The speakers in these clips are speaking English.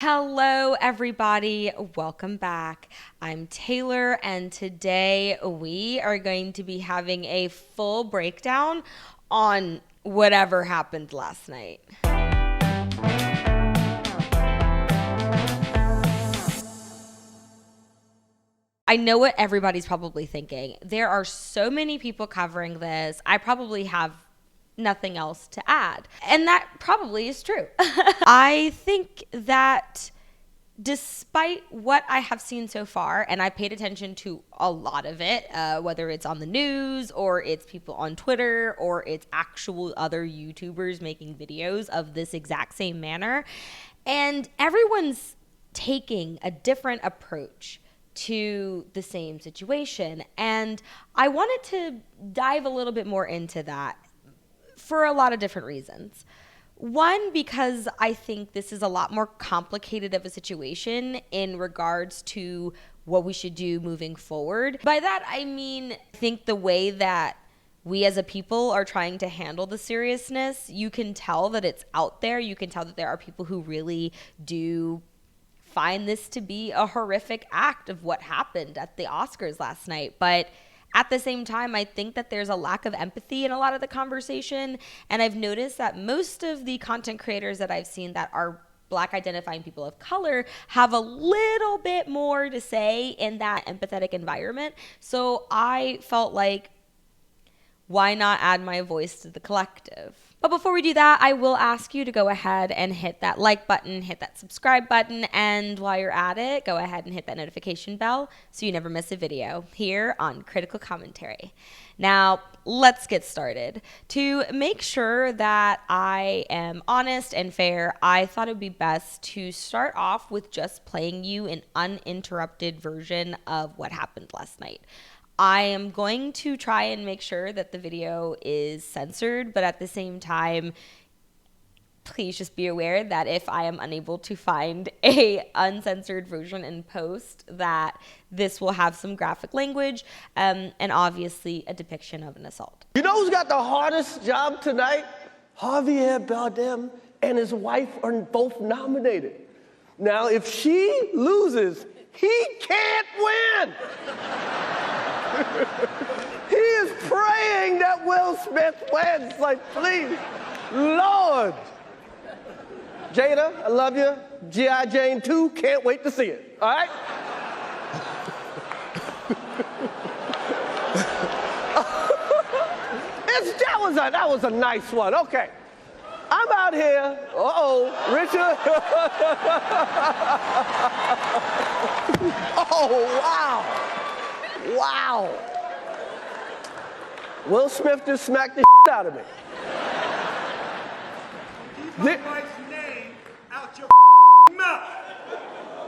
Hello, everybody. Welcome back. I'm Taylor, and today we are going to be having a full breakdown on whatever happened last night. I know what everybody's probably thinking. There are so many people covering this. I probably have nothing else to add. And that probably is true. I think that despite what I have seen so far, and I paid attention to a lot of it, whether it's on the news or it's people on Twitter or it's actual other YouTubers making videos of this exact same manner, and everyone's taking a different approach to the same situation. And I wanted to dive a little bit more into that for a lot of different reasons. One, because I think this is a lot more complicated of a situation in regards to what we should do moving forward. By that, I mean, I think the way that we as a people are trying to handle the seriousness, you can tell that it's out there. You can tell that there are people who really do find this to be a horrific act of what happened at the Oscars last night. But at the same time, I think that there's a lack of empathy in a lot of the conversation. And I've noticed that most of the content creators that I've seen that are Black identifying people of color have a little bit more to say in that empathetic environment. So I felt like, why not add my voice to the collective? But before we do that, I will ask you to go ahead and hit that like button, hit that subscribe button, and while you're at it, go ahead and hit that notification bell so you never miss a video here on Critical Commentary. Now, let's get started. To make sure that I am honest and fair, I thought it would be best to start off with just playing you an uninterrupted version of what happened last night. I am going to try and make sure that the video is censored, but at the same time, please just be aware that if I am unable to find a uncensored version in post, that this will have some graphic language and obviously a depiction of an assault. You know who's got the hardest job tonight? Javier Bardem and his wife are both nominated. Now, if she loses, he can't win. He is praying that Will Smith wins. Like, please, Lord. Jada, I love you. G.I. Jane 2, can't wait to see it. All right? That was a nice one. Okay. I'm out here. Richard. Oh, wow. Wow. Will Smith just smacked the shit out of me. Keep my wife's name out your mouth.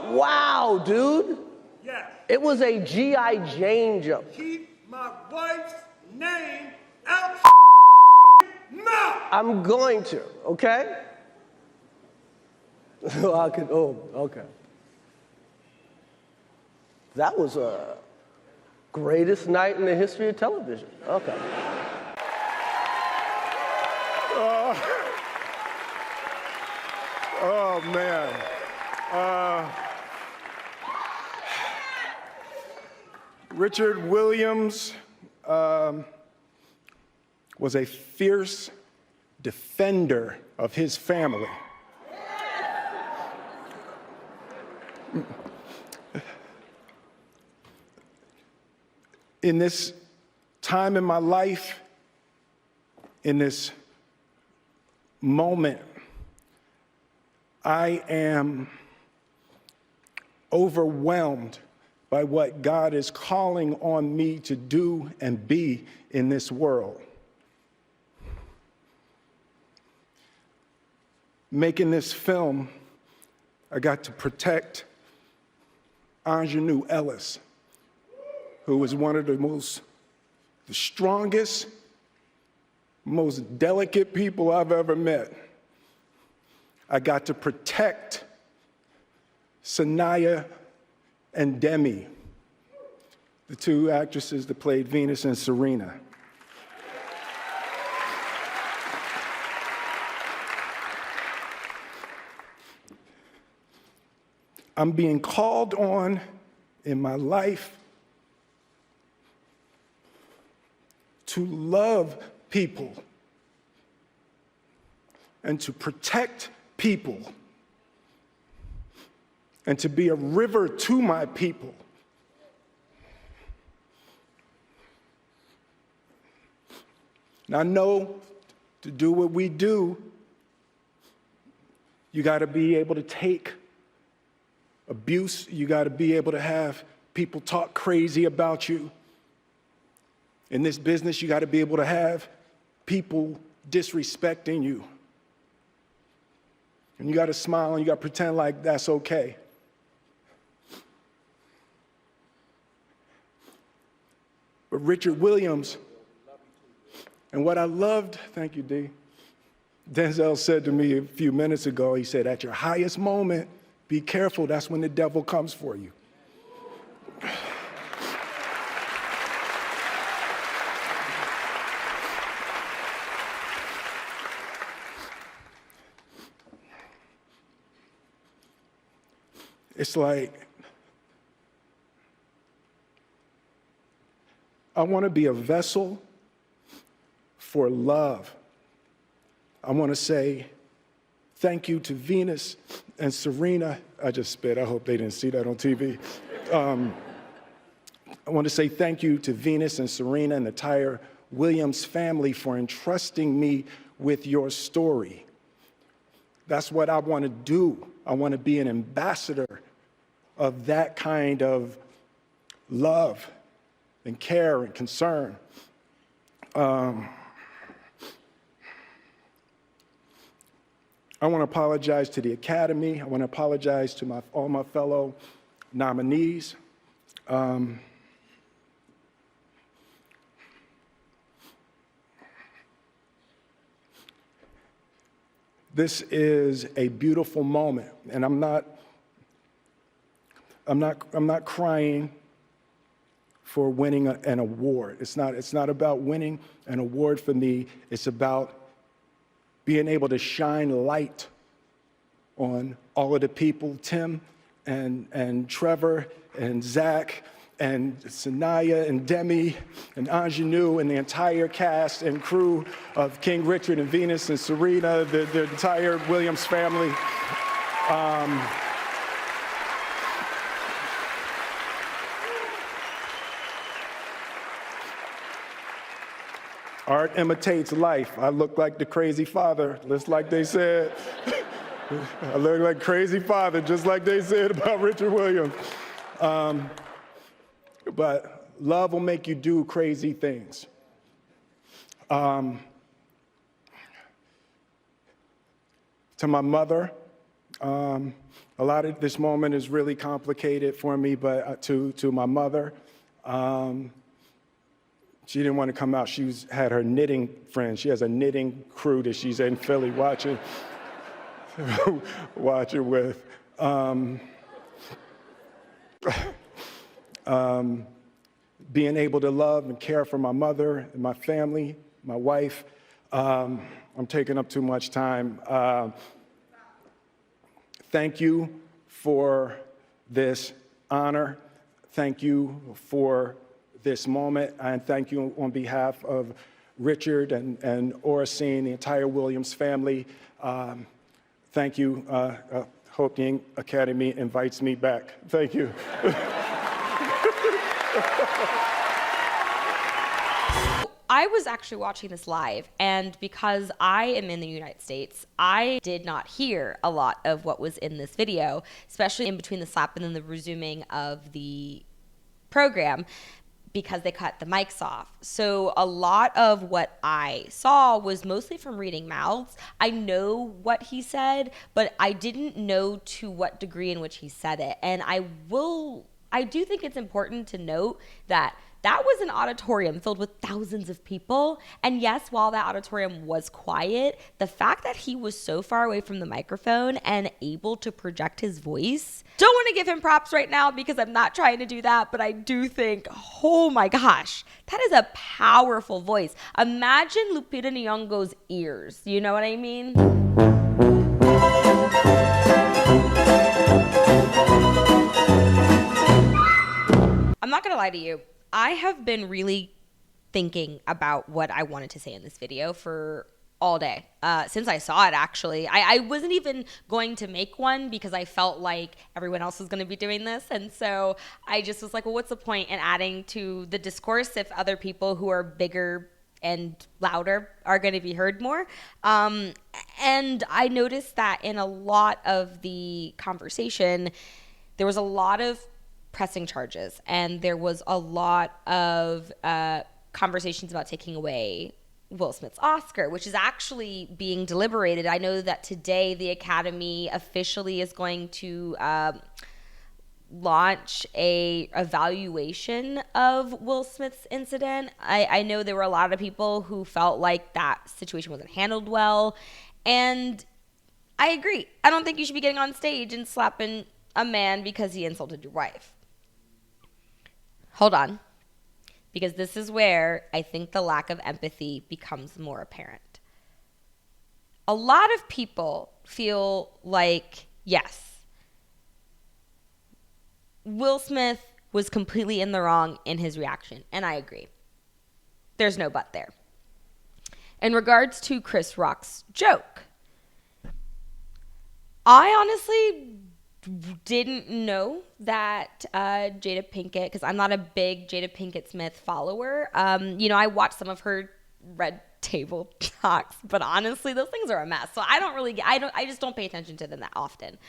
Wow, dude. Yes. It was a G.I. Jane jump. Keep my wife's name out your mouth. I'm going to, okay? Okay. That was a greatest night in the history of television. Okay. Oh, man. Richard Williams was a fierce defender of his family. In this time in my life, in this moment, I am overwhelmed by what God is calling on me to do and be in this world. Making this film, I got to protect Ingenue Ellis, who was one of the strongest, most delicate people I've ever met. I got to protect Sanaya and Demi, the two actresses that played Venus and Serena. I'm being called on in my life to love people and to protect people and to be a river to my people. And I know to do what we do, you got to be able to take abuse. You got to be able to have people talk crazy about you. In this business, you got to be able to have people disrespecting you. And you got to smile and you got to pretend like that's okay. But Richard Williams, and what I loved, thank you, D. Denzel said to me a few minutes ago, he said, at your highest moment, be careful, that's when the devil comes for you. It's like, I want to be a vessel for love. I want to say thank you to Venus and Serena. I just spit. I hope they didn't see that on TV. I want to say thank you to Venus and Serena and the entire Williams family for entrusting me with your story. That's what I want to do. I want to be an ambassador of that kind of love and care and concern. I want to apologize to the Academy. I want to apologize to all my fellow nominees. This is a beautiful moment, and I'm not crying for winning an award. It's not about winning an award for me. It's about being able to shine light on all of the people, Tim and Trevor and Zach and Sanaya and Demi and Ingenue and the entire cast and crew of King Richard and Venus and Serena, the entire Williams family. Art imitates life. I look like the crazy father, just like they said. I look like crazy father, just like they said about Richard Williams. But love will make you do crazy things. To my mother, a lot of this moment is really complicated for me, but to my mother, she didn't want to come out. She had her knitting friends. She has a knitting crew that she's in Philly watching with. Being able to love and care for my mother and my family, my wife. I'm taking up too much time. Thank you for this honor. Thank you for this moment, and thank you on behalf of Richard and Oracene, the entire Williams family. Thank you. Hope the Academy invites me back. Thank you. I was actually watching this live, and because I am in the United States, I did not hear a lot of what was in this video, especially in between the slap and then the resuming of the program, because they cut the mics off. So a lot of what I saw was mostly from reading mouths. I know what he said, but I didn't know to what degree in which he said it. And I do think it's important to note that that was an auditorium filled with thousands of people. And yes, while that auditorium was quiet, the fact that he was so far away from the microphone and able to project his voice, don't want to give him props right now because I'm not trying to do that, but I do think, oh my gosh, that is a powerful voice. Imagine Lupita Nyong'o's ears. You know what I mean? not going to lie to you. I have been really thinking about what I wanted to say in this video for all day since I saw it. Actually, I wasn't even going to make one because I felt like everyone else was going to be doing this, and so I just was like, well, what's the point in adding to the discourse if other people who are bigger and louder are going to be heard more? And I noticed that in a lot of the conversation, there was a lot of pressing charges, and there was a lot of conversations about taking away Will Smith's Oscar, which is actually being deliberated. I know that today the Academy officially is going to launch a evaluation of Will Smith's incident. I know there were a lot of people who felt like that situation wasn't handled well, and I agree. I don't think you should be getting on stage and slapping a man because he insulted your wife. Hold on. Because this is where I think the lack of empathy becomes more apparent. A lot of people feel like, yes, Will Smith was completely in the wrong in his reaction, and I agree. There's no but there. In regards to Chris Rock's joke, I honestly didn't know that Jada Pinkett, because I'm not a big Jada Pinkett Smith follower. I watched some of her Red Table Talks, but honestly, those things are a mess. So I just don't pay attention to them that often.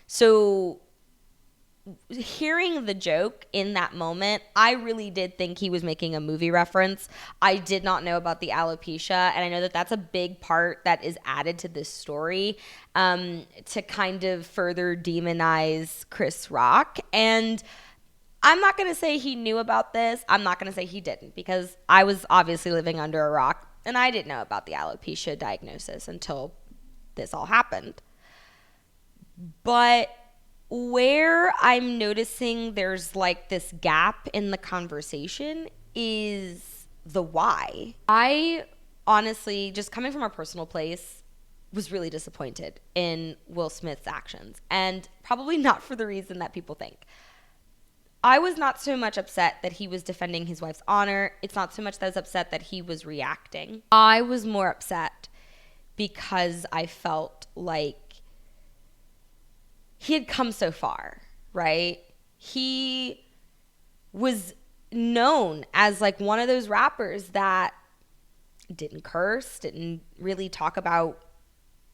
So hearing the joke in that moment, I really did think he was making a movie reference. I did not know about the alopecia, and I know that that's a big part that is added to this story to kind of further demonize Chris Rock. And I'm not going to say he knew about this. I'm not going to say he didn't, because I was obviously living under a rock, and I didn't know about the alopecia diagnosis until this all happened. But where I'm noticing there's like this gap in the conversation is the why. I honestly, just coming from a personal place, was really disappointed in Will Smith's actions, and probably not for the reason that people think. I was not so much upset that he was defending his wife's honor. It's not so much that I was upset that he was reacting. I was more upset because I felt like he had come so far, right? He was known as like one of those rappers that didn't curse, didn't really talk about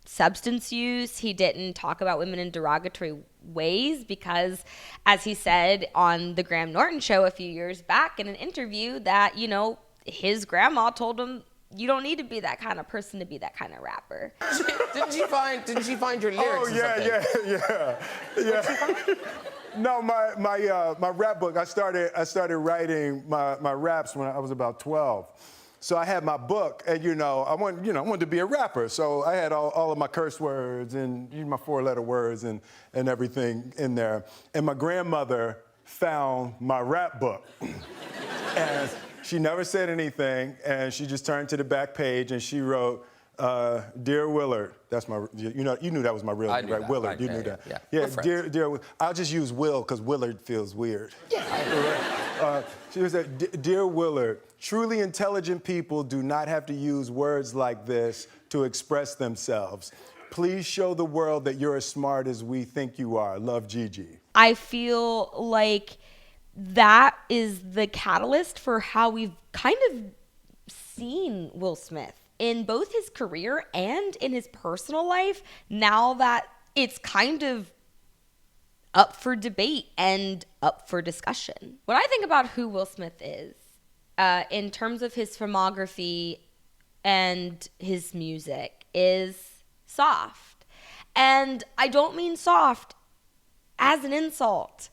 substance use. He didn't talk about women in derogatory ways because, as he said on the Graham Norton show a few years back in an interview, that, his grandma told him, you don't need to be that kind of person to be that kind of rapper. Didn't she find your lyrics? Oh, yeah. No, my rap book, I started writing my raps when I was about 12. So I had my book, and I wanted to be a rapper. So I had all of my curse words and my 4-letter words and everything in there. And my grandmother found my rap book. And she never said anything, and she just turned to the back page and she wrote, "Dear Willard," that's my, you knew that was my real name, right? That. Willard, you knew that. Yeah, dear, I'll just use Will because Willard feels weird. Yeah. She was like, "Dear Willard, truly intelligent people do not have to use words like this to express themselves. Please show the world that you're as smart as we think you are. Love, Gigi." I feel like that is the catalyst for how we've kind of seen Will Smith in both his career and in his personal life, now that it's kind of up for debate and up for discussion. When I think about who Will Smith is, in terms of his filmography and his music, is soft. And I don't mean soft as an insult.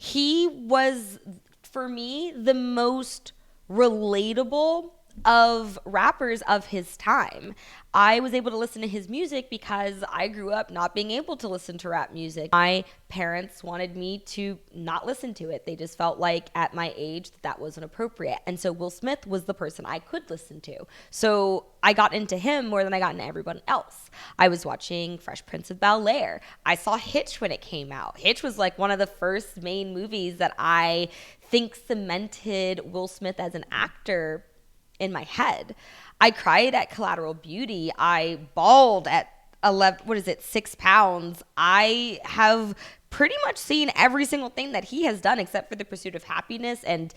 He was, for me, the most relatable of rappers of his time. I was able to listen to his music because I grew up not being able to listen to rap music. My parents wanted me to not listen to it. They just felt like at my age that wasn't appropriate. And so Will Smith was the person I could listen to. So I got into him more than I got into everyone else. I was watching Fresh Prince of Bel-Air. I saw Hitch when it came out. Hitch was like one of the first main movies that I think cemented Will Smith as an actor in my head. I cried at Collateral Beauty. I bawled at 6 pounds. I have pretty much seen every single thing that he has done except for The Pursuit of Happiness. And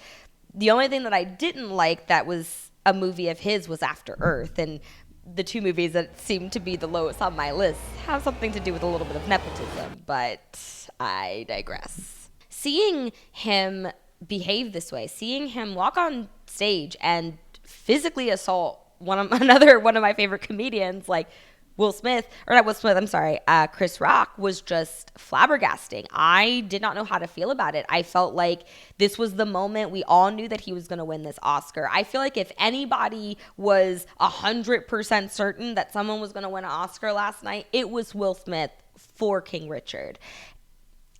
the only thing that I didn't like that was a movie of his was After Earth. And the two movies that seem to be the lowest on my list have something to do with a little bit of nepotism, but I digress. Seeing him behave this way, seeing him walk on stage and physically assault one of my favorite comedians like Chris Rock, was just flabbergasting. I did not know how to feel about it. I felt like this was the moment. We all knew that he was going to win this Oscar. I feel like if anybody was 100% certain that someone was going to win an Oscar last night, it was Will Smith for King Richard.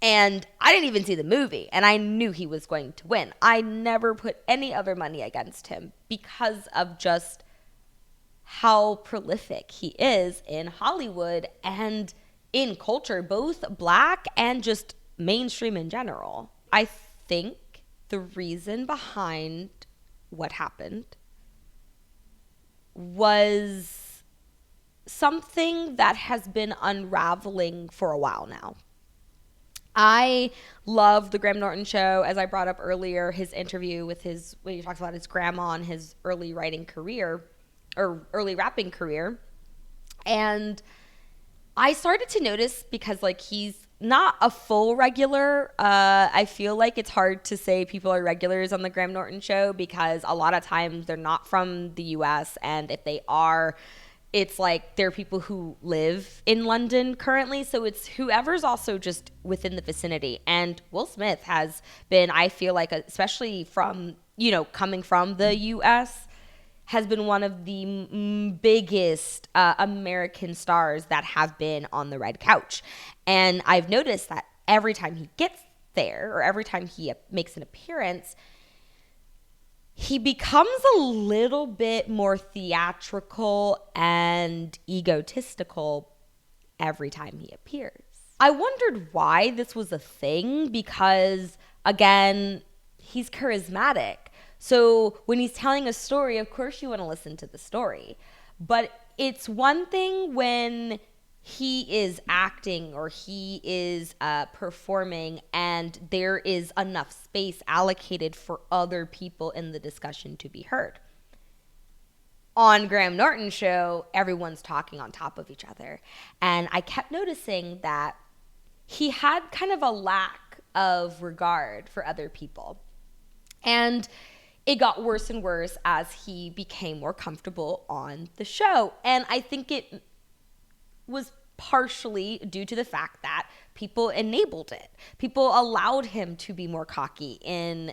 And I didn't even see the movie, and I knew he was going to win. I never put any other money against him because of just how prolific he is in Hollywood and in culture, both black and just mainstream in general. I think the reason behind what happened was something that has been unraveling for a while now. I love the Graham Norton show. As I brought up earlier, his interview with when he talks about his grandma and his early writing career or early rapping career. And I started to notice, because like he's not a full regular. I feel like it's hard to say people are regulars on the Graham Norton show because a lot of times they're not from the US. And if they are, it's like they're people who live in London currently. So it's whoever's also just within the vicinity. And Will Smith has been, I feel like, especially from, coming from the US, has been one of the biggest American stars that have been on the red couch. And I've noticed that every time he gets there, or every time he makes an appearance, he becomes a little bit more theatrical and egotistical every time he appears. I wondered why this was a thing because, again, he's charismatic. So when he's telling a story, of course you want to listen to the story. But it's one thing when he is acting or he is performing and there is enough space allocated for other people in the discussion to be heard. On Graham Norton's show, everyone's talking on top of each other. And I kept noticing that he had kind of a lack of regard for other people. And it got worse and worse as he became more comfortable on the show. And I think it was partially due to the fact that people enabled it. People allowed him to be more cocky in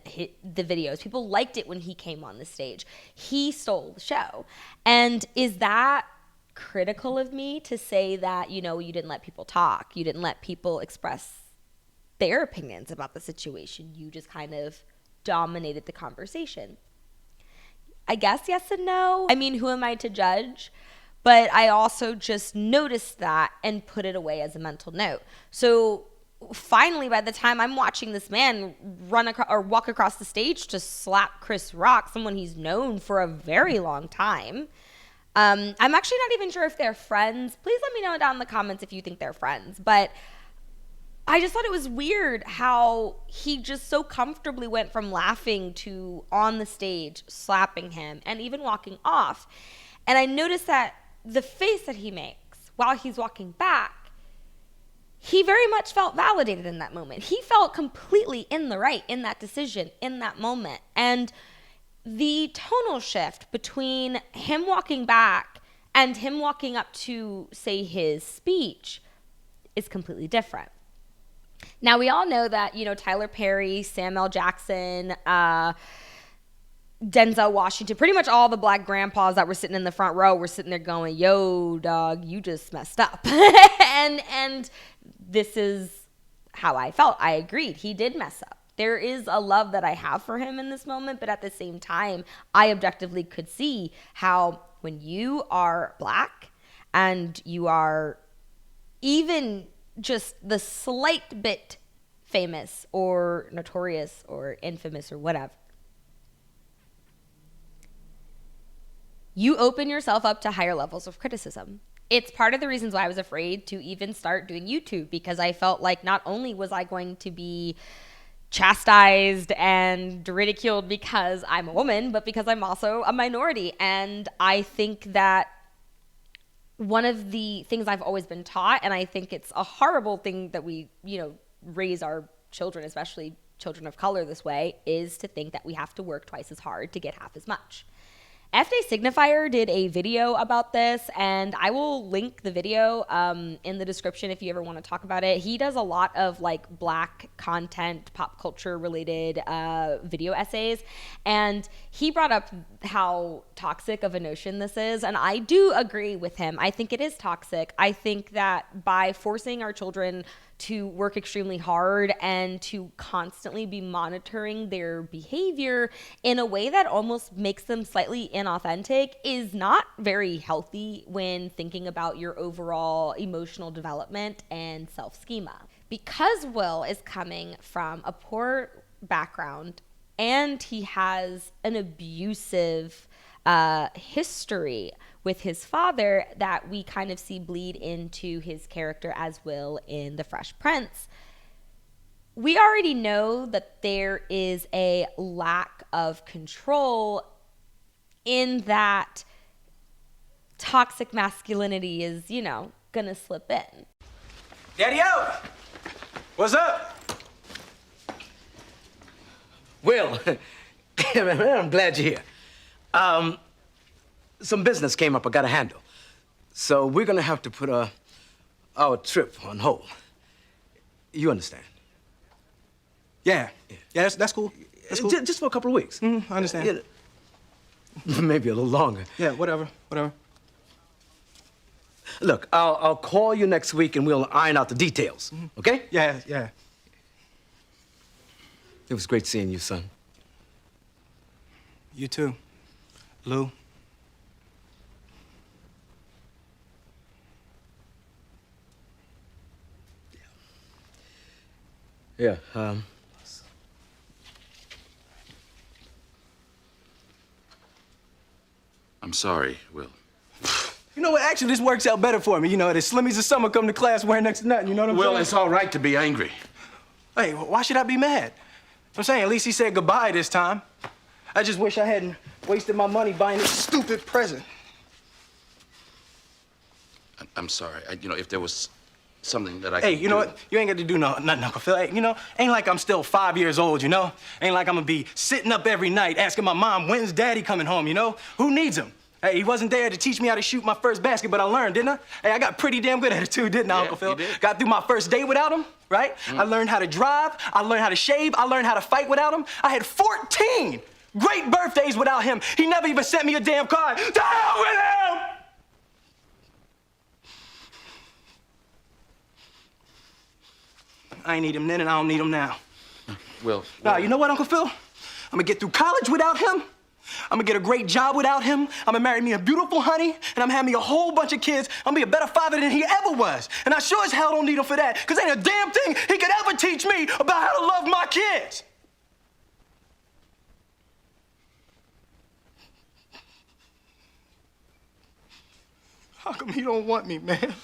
the videos. People liked it when he came on the stage. He stole the show. And is that critical of me to say that, you didn't let people talk? You didn't let people express their opinions about the situation. You just kind of dominated the conversation. I guess yes and no. I mean, who am I to judge? But I also just noticed that and put it away as a mental note. So finally, by the time I'm watching this man walk across the stage to slap Chris Rock, someone he's known for a very long time, I'm actually not even sure if they're friends. Please let me know down in the comments if you think they're friends. But I just thought it was weird how he just so comfortably went from laughing to on the stage slapping him and even walking off. And I noticed that the face that he makes while he's walking back, he very much felt validated in that moment. He felt completely in the right in that decision, in that moment. And the tonal shift between him walking back and him walking up to say his speech is completely different. Now, we all know that, Tyler Perry, Samuel Jackson, Denzel Washington, pretty much all the black grandpas that were sitting in the front row were sitting there going, yo, dog, you just messed up. and this is how I felt. I agreed. He did mess up. There is a love that I have for him in this moment, but at the same time, I objectively could see how when you are black and you are even just the slight bit famous or notorious or infamous or whatever, you open yourself up to higher levels of criticism. It's part of the reasons why I was afraid to even start doing YouTube, because I felt like not only was I going to be chastised and ridiculed because I'm a woman, but because I'm also a minority. And I think that one of the things I've always been taught, and I think it's a horrible thing that we, raise our children, especially children of color, this way, is to think that we have to work twice as hard to get half as much. F-Day Signifier did a video about this, and I will link the video in the description if you ever want to talk about it. He does a lot of like black content, pop culture related video essays, and he brought up how toxic of a notion this is, and I do agree with him. I think it is toxic. I think that by forcing our children to work extremely hard and to constantly be monitoring their behavior in a way that almost makes them slightly inauthentic is not very healthy when thinking about your overall emotional development and self-schema. Because Will is coming from a poor background and he has an abusive history with his father that we kind of see bleed into his character as Will in The Fresh Prince. We already know that there is a lack of control in that toxic masculinity is, gonna slip in. Daddy-o! What's up? Will, I'm glad you're here. Some business came up I gotta handle. So we're gonna have to put our trip on hold. You understand? Yeah, that's cool. That's cool. Just for a couple of weeks. I understand. Yeah, maybe a little longer. Yeah, whatever. Look, I'll call you next week and we'll iron out the details, okay? Yeah. It was great seeing you, son. You too, Lou. Yeah, I'm sorry, Will. You know what? Actually, this works out better for me. The Slimmies of summer come to class wearing next to nothing. You know what I'm saying? Will, it's all right to be angry. Hey, why should I be mad? I'm saying, at least he said goodbye this time. I just wish I hadn't wasted my money buying this stupid present. I'm sorry. If there was something that I could Hey, you know what? You ain't got to do nothing, Uncle Phil. Hey, ain't like I'm still 5 years old, Ain't like I'm gonna be sitting up every night asking my mom, when's Daddy coming home, Who needs him? Hey, he wasn't there to teach me how to shoot my first basket, but I learned, didn't I? Hey, I got pretty damn good at it too, didn't I, Yeah, Uncle Phil? you did. Got through my first day without him, right? I learned how to drive, I learned how to shave, I learned how to fight without him. I had 14 great birthdays without him. He never even sent me a damn card. To hell with him! I ain't need him then, and I don't need him now. Will. Nah, you know what, Uncle Phil? I'm gonna get through college without him. I'm gonna get a great job without him. I'm gonna marry me a beautiful honey, and I'm gonna have me a whole bunch of kids. I'm gonna be a better father than he ever was. And I sure as hell don't need him for that, because ain't a damn thing he could ever teach me about how to love my kids. How come he don't want me, man?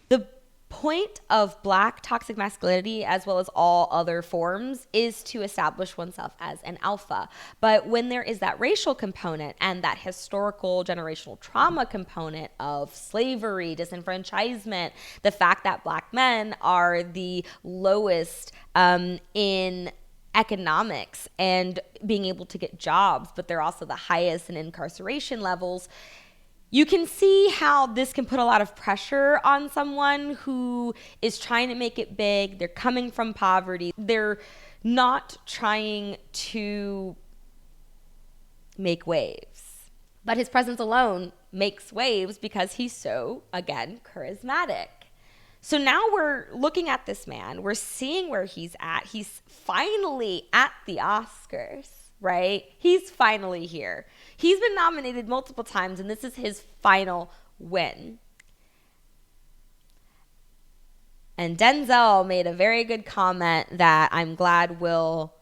The point of black toxic masculinity, as well as all other forms, is to establish oneself as an alpha. But when there is that racial component and that historical generational trauma component of slavery, disenfranchisement, the fact that black men are the lowest in economics and being able to get jobs, but they're also the highest in incarceration levels, You can see how this can put a lot of pressure on someone who is trying to make it big. They're coming from poverty. They're not trying to make waves. But his presence alone makes waves because he's so, again, charismatic. So now we're looking at this man. We're seeing where he's at. He's finally at the Oscars, right? He's finally here. He's been nominated multiple times, and this is his final win. And Denzel made a very good comment that I'm glad Will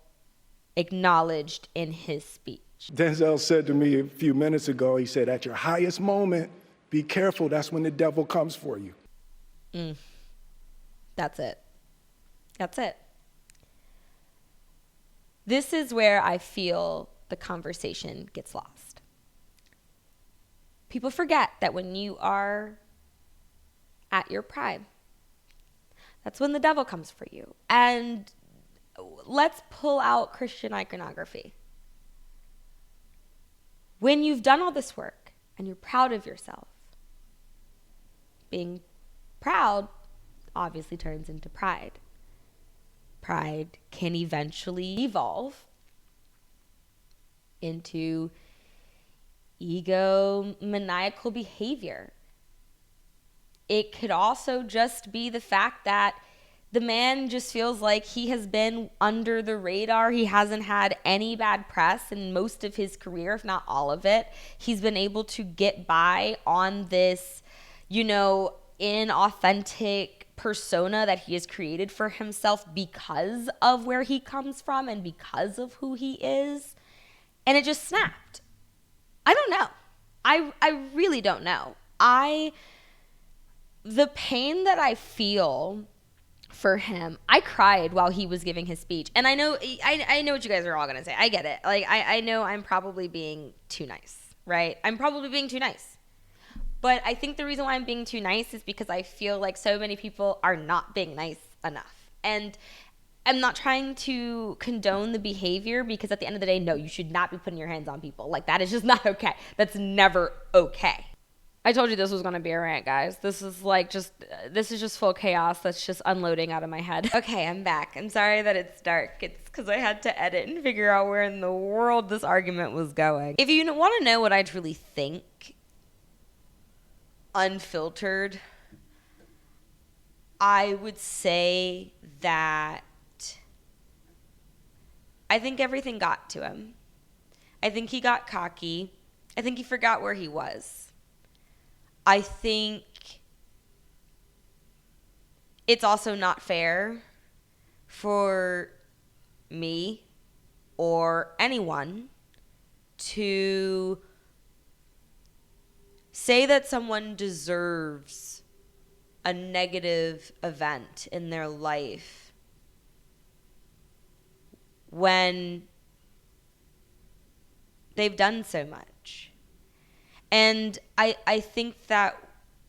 acknowledged in his speech. Denzel said to me a few minutes ago, he said, at your highest moment, be careful, that's when the devil comes for you. That's it. That's it. This is where I feel the conversation gets lost. People forget that when you are at your prime, that's when the devil comes for you. And let's pull out Christian iconography. When you've done all this work and you're proud of yourself, being proud obviously turns into pride. Pride can eventually evolve into egomaniacal behavior. It could also just be the fact that the man just feels like he has been under the radar. He hasn't had any bad press in most of his career, if not all of it. He's been able to get by on this, inauthentic persona that he has created for himself because of where he comes from and because of who he is. And it just snapped. I don't know. I really don't know. The pain that I feel for him, I cried while he was giving his speech. And I know what you guys are all going to say. I get it. Like, I know I'm probably being too nice, right? I'm probably being too nice. But I think the reason why I'm being too nice is because I feel like so many people are not being nice enough. And I'm not trying to condone the behavior, because at the end of the day, no, you should not be putting your hands on people. Like, that is just not okay. That's never okay. I told you this was going to be a rant, guys. This is just full chaos that's just unloading out of my head. Okay, I'm back. I'm sorry that it's dark. It's because I had to edit and figure out where in the world this argument was going. If you want to know what I truly think, unfiltered, I would say that I think everything got to him. I think he got cocky. I think he forgot where he was. I think it's also not fair for me or anyone to say that someone deserves a negative event in their life when they've done so much. And I think that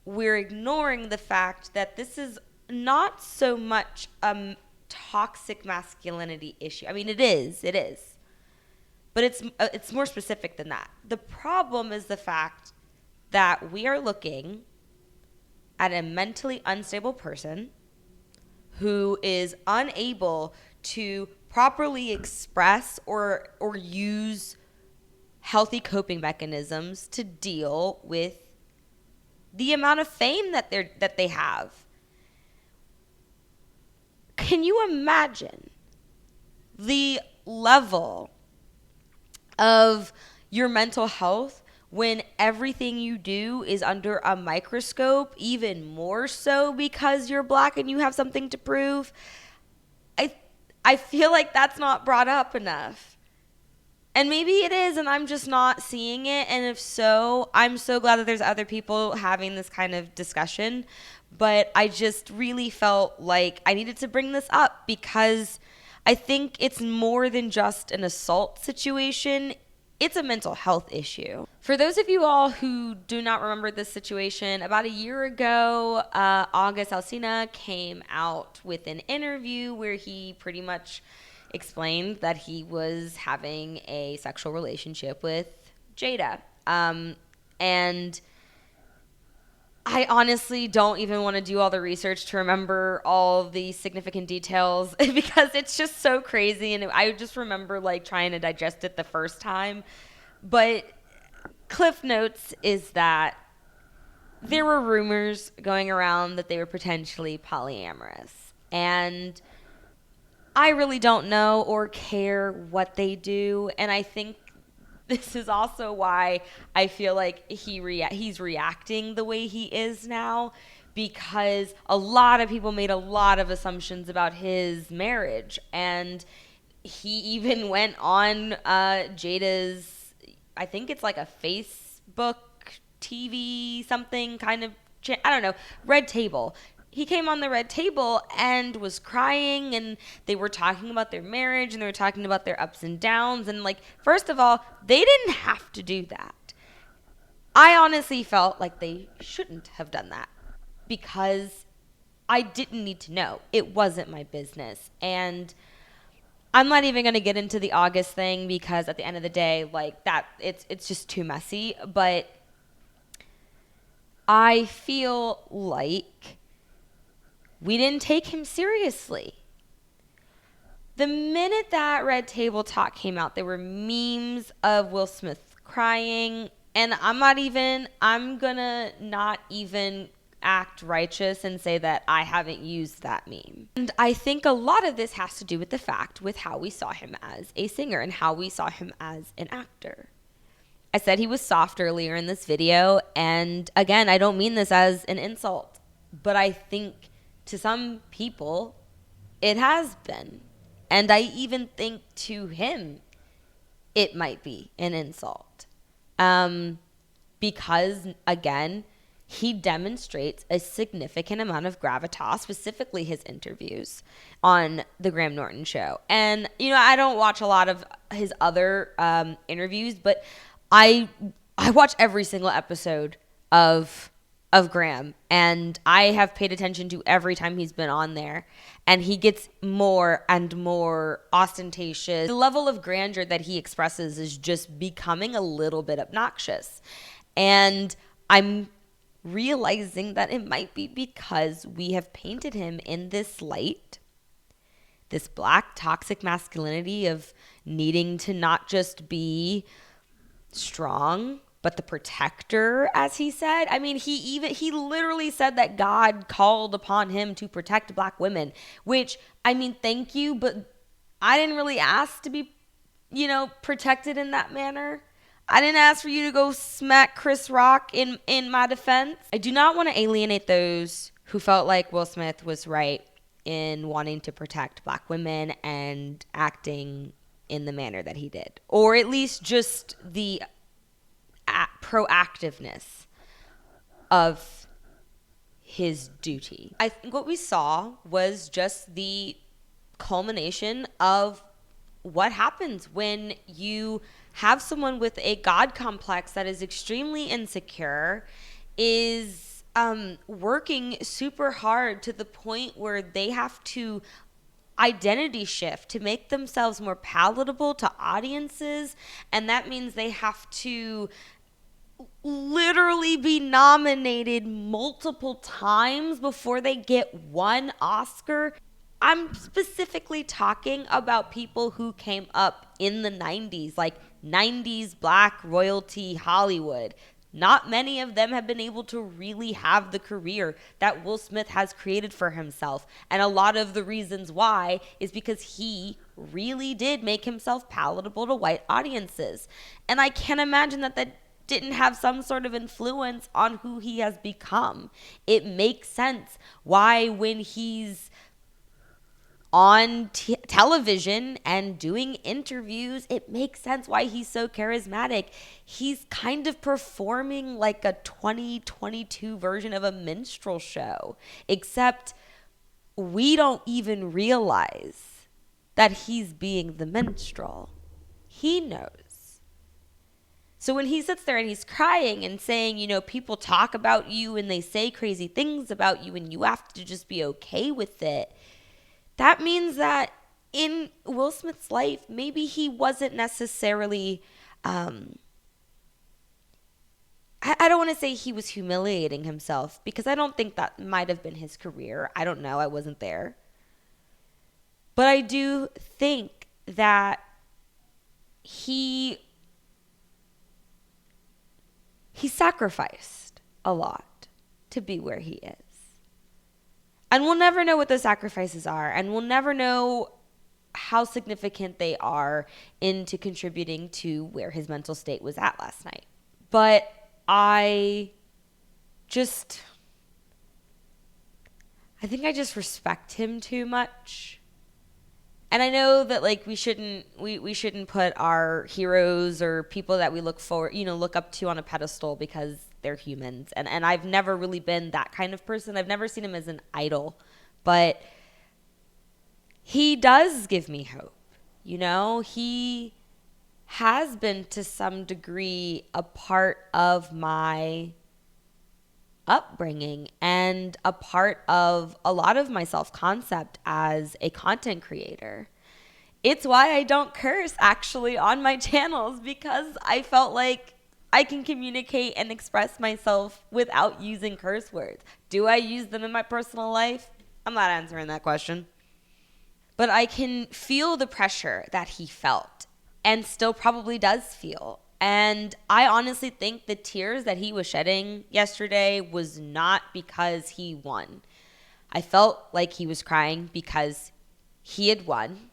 we're ignoring the fact that this is not so much a toxic masculinity issue. I mean, it is. But it's more specific than that. The problem is the fact that we are looking at a mentally unstable person who is unable to properly express or use healthy coping mechanisms to deal with the amount of fame that they have. Can you imagine the level of your mental health when everything you do is under a microscope, even more so because you're Black and you have something to prove? I feel like that's not brought up enough. And maybe it is, and I'm just not seeing it. And if so, I'm so glad that there's other people having this kind of discussion. But I just really felt like I needed to bring this up because I think it's more than just an assault situation. It's a mental health issue. For those of you all who do not remember this situation, about a year ago, August Alsina came out with an interview where he pretty much explained that he was having a sexual relationship with Jada. And I honestly don't even want to do all the research to remember all the significant details because it's just so crazy. And I just remember like trying to digest it the first time. But Cliff Notes is that there were rumors going around that they were potentially polyamorous. And I really don't know or care what they do. And I think this is also why I feel like he's reacting the way he is now, because a lot of people made a lot of assumptions about his marriage. And he even went on Jada's, I think it's like a Facebook TV something kind of, I don't know, Red Table. He came on the Red Table and was crying, and they were talking about their marriage, and they were talking about their ups and downs. And like, first of all, they didn't have to do that. I honestly felt like they shouldn't have done that because I didn't need to know. It wasn't my business. And I'm not even going to get into the August thing because at the end of the day, like that, it's just too messy. But I feel like we didn't take him seriously. The minute that Red Table talk came out, there were memes of Will Smith crying. And I'm gonna not even act righteous and say that I haven't used that meme. And I think a lot of this has to do with the fact with how we saw him as a singer and how we saw him as an actor. I said he was soft earlier in this video. And again, I don't mean this as an insult, but I think to some people, it has been. And I even think to him, it might be an insult. Because, again, he demonstrates a significant amount of gravitas, specifically his interviews on the Graham Norton show. And, you know, I don't watch a lot of his other interviews, but I watch every single episode of Graham, and I have paid attention to every time he's been on there, and he gets more and more ostentatious. The level of grandeur that he expresses is just becoming a little bit obnoxious, and I'm realizing that it might be because we have painted him in this light, this black toxic masculinity of needing to not just be strong, but the protector, as he said. I mean, he literally said that God called upon him to protect black women, which, I mean, thank you, but I didn't really ask to be, you know, protected in that manner. I didn't ask for you to go smack Chris Rock in my defense. I do not want to alienate those who felt like Will Smith was right in wanting to protect black women and acting in the manner that he did, or at least just the proactiveness of his duty. I think what we saw was just the culmination of what happens when you have someone with a God complex that is extremely insecure, is working super hard to the point where they have to identity shift to make themselves more palatable to audiences. And that means they have to literally be nominated multiple times before they get one Oscar. I'm specifically talking about people who came up in the 90s, like 90s black royalty Hollywood. Not many of them have been able to really have the career that Will Smith has created for himself. And a lot of the reasons why is because he really did make himself palatable to white audiences. And I can't imagine that didn't have some sort of influence on who he has become. It makes sense why when he's on television and doing interviews, it makes sense why he's so charismatic. He's kind of performing like a 2022 version of a minstrel show, except we don't even realize that he's being the minstrel. He knows. So when he sits there and he's crying and saying, you know, people talk about you and they say crazy things about you and you have to just be okay with it, that means that in Will Smith's life, maybe he wasn't necessarily I don't want to say he was humiliating himself, because I don't think that might have been his career. I don't know. I wasn't there. But I do think that he sacrificed a lot to be where he is. And we'll never know what those sacrifices are. And we'll never know how significant they are into contributing to where his mental state was at last night. But I think I just respect him too much. And I know that like we shouldn't put our heroes or people that we look up to on a pedestal because they're humans. And I've never really been that kind of person. I've never seen him as an idol, but he does give me hope. He has been to some degree a part of my upbringing and a part of a lot of my self-concept as a content creator. It's why I don't curse actually on my channels, because I felt like I can communicate and express myself without using curse words. Do I use them in my personal life? I'm not answering that question. But I can feel the pressure that he felt and still probably does feel. And I honestly think the tears that he was shedding yesterday was not because he won. I felt like he was crying because he had won,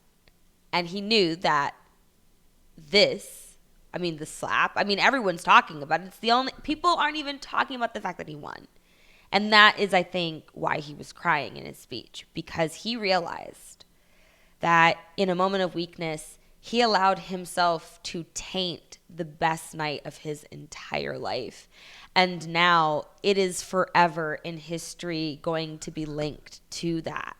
and he knew that the slap, everyone's talking about it. People aren't even talking about the fact that he won. And that is, I think, why he was crying in his speech, because he realized that in a moment of weakness, he allowed himself to taint the best night of his entire life. And now it is forever in history going to be linked to that.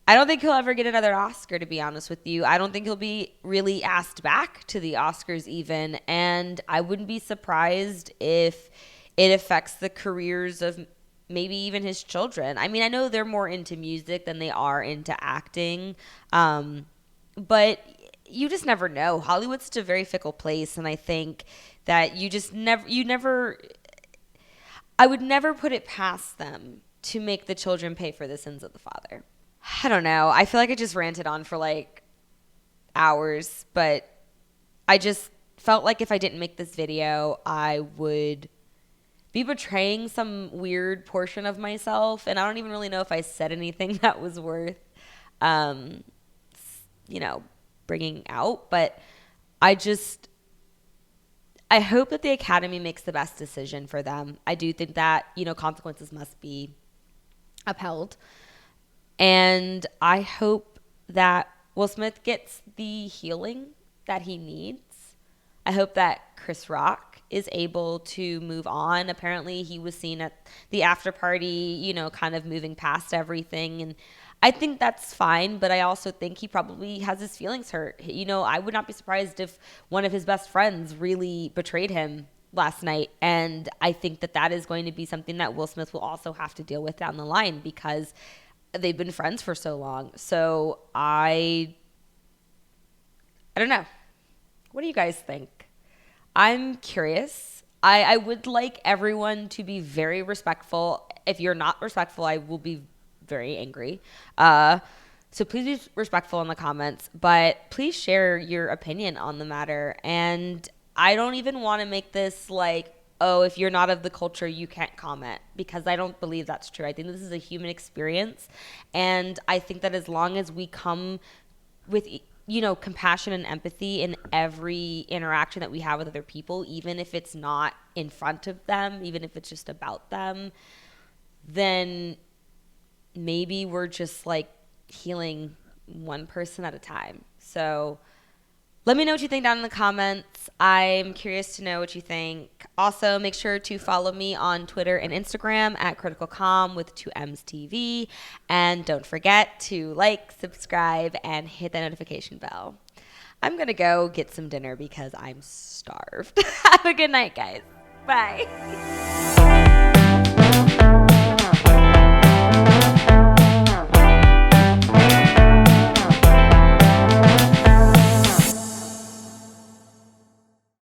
I don't think he'll ever get another Oscar, to be honest with you. I don't think he'll be really asked back to the Oscars even. And I wouldn't be surprised if it affects the careers of maybe even his children. I know they're more into music than they are into acting. But you just never know. Hollywood's such a very fickle place, and I think that I would never put it past them to make the children pay for the sins of the father. I don't know. I feel like I just ranted on for like hours, but I just felt like if I didn't make this video, I would be betraying some weird portion of myself, and I don't even really know if I said anything that was worth bringing out. But I hope that the Academy makes the best decision for them. I do think that, consequences must be upheld. And I hope that Will Smith gets the healing that he needs. I hope that Chris Rock is able to move on. Apparently he was seen at the after party, kind of moving past everything. And I think that's fine, but I also think he probably has his feelings hurt. I would not be surprised if one of his best friends really betrayed him last night. And I think that is going to be something that Will Smith will also have to deal with down the line, because they've been friends for so long. So I don't know. What do you guys think? I'm curious. I would like everyone to be very respectful. If you're not respectful, I will be very angry. So please be respectful in the comments, but please share your opinion on the matter. And I don't even want to make this like, oh, if you're not of the culture, you can't comment, because I don't believe that's true. I think this is a human experience. And I think that as long as we come with, compassion and empathy in every interaction that we have with other people, even if it's not in front of them, even if it's just about them, then maybe we're just like healing one person at a time. So let me know what you think down in the comments. I'm curious to know what you think. Also, make sure to follow me on Twitter and Instagram at CriticalCom with 2M's TV. And don't forget to like, subscribe, and hit that notification bell. I'm going to go get some dinner because I'm starved. Have a good night, guys. Bye.